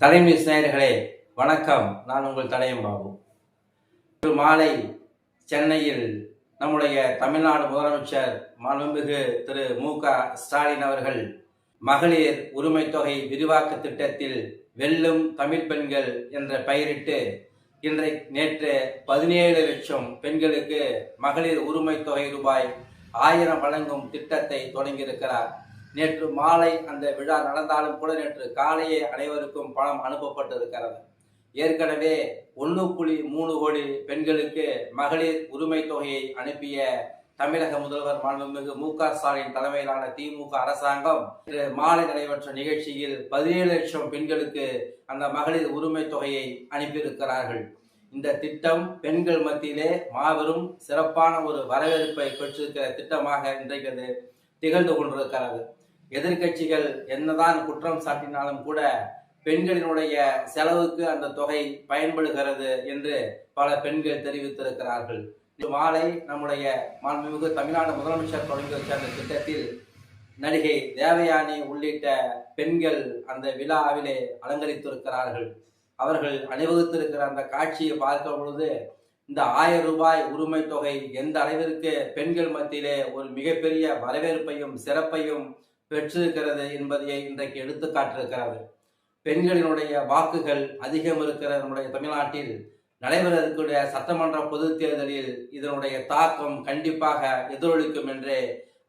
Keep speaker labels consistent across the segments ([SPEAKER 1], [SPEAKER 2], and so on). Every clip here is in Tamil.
[SPEAKER 1] தலைமை நேயர்களே வணக்கம். நான் உங்கள் தடயம் பாபு. இன்று மாலை சென்னையில் நம்முடைய தமிழ்நாடு முதலமைச்சர் மாண்புமிகு திரு மு.க. ஸ்டாலின் அவர்கள் மகளிர் உரிமை தொகை விரிவாக்க திட்டத்தில் வெல்லும் தமிழ் பெண்கள் என்ற பெயரிட்டு நேற்று 17 லட்சம் பெண்களுக்கு மகளிர் உரிமை தொகை ரூபாய் 1000 வழங்கும் திட்டத்தை தொடங்கியிருக்கிறார். நேற்று மாலை அந்த விழா நடந்தாலும் கூட நேற்று காலையே அனைவருக்கும் பணம் அனுப்பப்பட்டிருக்கிறது. ஏற்கனவே 1.3 கோடி பெண்களுக்கு மகளிர் உரிமை தொகையை அனுப்பிய தமிழக முதல்வர் மாண்புமிகு மு.க. ஸ்டாலின் தலைமையிலான திமுக அரசாங்கம் இன்று மாலை நடைபெற்ற நிகழ்ச்சியில் 17 லட்சம் பெண்களுக்கு அந்த மகளிர் உரிமை தொகையை அனுப்பியிருக்கிறார்கள். இந்த திட்டம் பெண்கள் மத்தியிலே மாபெரும் சிறப்பான ஒரு வரவேற்பை பெற்றிருக்கிற திட்டமாக இன்றைக்கு திகழ்ந்து கொண்டிருக்கிறது. எதிர்கட்சிகள் என்னதான் குற்றம் சாட்டினாலும் கூட பெண்களினுடைய செலவுக்கு அந்த தொகை பயன்படுகிறது என்று பல பெண்கள் தெரிவித்திருக்கிறார்கள். மாலை நம்முடைய மாண்புமிகு தமிழ்நாடு முதலமைச்சர் தொடங்கி வச்ச அந்த திட்டத்தில் நடிகை தேவயானி உள்ளிட்ட பெண்கள் அந்த விழாவிலே அலங்கரித்திருக்கிறார்கள். அவர்கள் அணிவகுத்திருக்கிற அந்த காட்சியை பார்க்கும் பொழுது இந்த 1000 ரூபாய் உரிமை தொகை எந்த அளவிற்கு பெண்கள் மத்தியிலே ஒரு மிகப்பெரிய வரவேற்பையும் சிறப்பையும் பெற்றிருக்கிறது என்பதை இன்றைக்கு எடுத்து காட்டிருக்கிறது. பெண்களினுடைய வாக்குகள் அதிகம் இருக்கிற நம்முடைய தமிழ்நாட்டில் நடைபெற இருக்கக்கூடிய சட்டமன்ற பொது தேர்தலில் இதனுடைய தாக்கம் கண்டிப்பாக எதிரொலிக்கும் என்று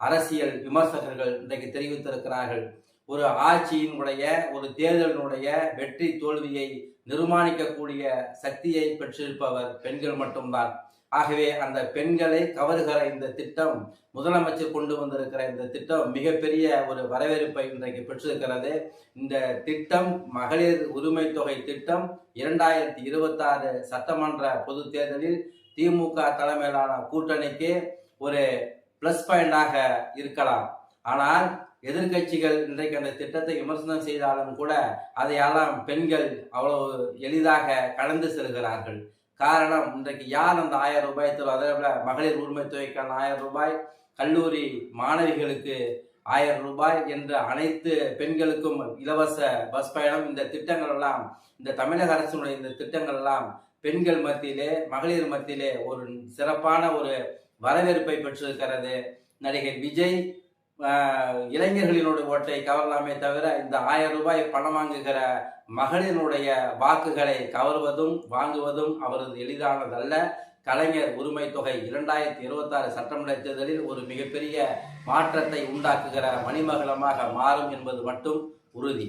[SPEAKER 1] அரசியல் விமர்சகர்கள் இன்றைக்கு தெரிவித்திருக்கிறார்கள். ஒரு ஆட்சியினுடைய ஒரு தேர்தலினுடைய வெற்றி தோல்வியை நிர்மாணிக்கக்கூடிய சக்தியை பெற்றிருப்பவர் பெண்கள் மட்டும்தான். ஆகவே அந்த பெண்களை கவருகிற இந்த திட்டம், முதலமைச்சர் கொண்டு வந்திருக்கிற இந்த திட்டம் மிகப்பெரிய ஒரு வரவேற்பை இன்றைக்கு பெற்றிருக்கிறது. இந்த திட்டம் மகளிர் உரிமை தொகை திட்டம் 2026 சட்டமன்ற பொது தேர்தலில் திமுக தலைமையிலான கூட்டணிக்கு ஒரு பிளஸ் பாயிண்டாக இருக்கலாம். ஆனால் எதிர்கட்சிகள் இன்றைக்கு அந்த திட்டத்தை விமர்சனம் செய்தாலும் கூட அதையெல்லாம் பெண்கள் அவ்வளவு எளிதாக கடந்து செல்கிறார்கள். காரணம், இன்றைக்கு யார் அந்த 1000 ரூபாய் தரும்? அதே போல மகளிர் உரிமை தொகைக்கான 1000 ரூபாய், கல்லூரி மாணவிகளுக்கு 1000 ரூபாய் என்ற அனைத்து பெண்களுக்கும் இலவச பஸ் பயணம், இந்த திட்டங்கள் எல்லாம், இந்த தமிழக அரசினுடைய இந்த திட்டங்கள் எல்லாம் பெண்கள் மத்தியிலே மகளிர் மத்தியிலே ஒரு சிறப்பான ஒரு வரவேற்பை பெற்றிருக்கிறது. நடிகர் விஜய் இளைஞர்களினுடைய ஓட்டை கவரலாமே தவிர இந்த 1000 ரூபாய் பணம் வாங்குகிற மகளினுடைய வாக்குகளை கவர்வதும் வாங்குவதும் அவரது எளிதானதல்ல. கலைஞர் உரிமை தொகை 2026 சட்டமன்ற தேர்தலில் ஒரு மிகப்பெரிய மாற்றத்தை உண்டாக்குகிற மணிமகுடமாக மாறும் என்பது மட்டும் உறுதி.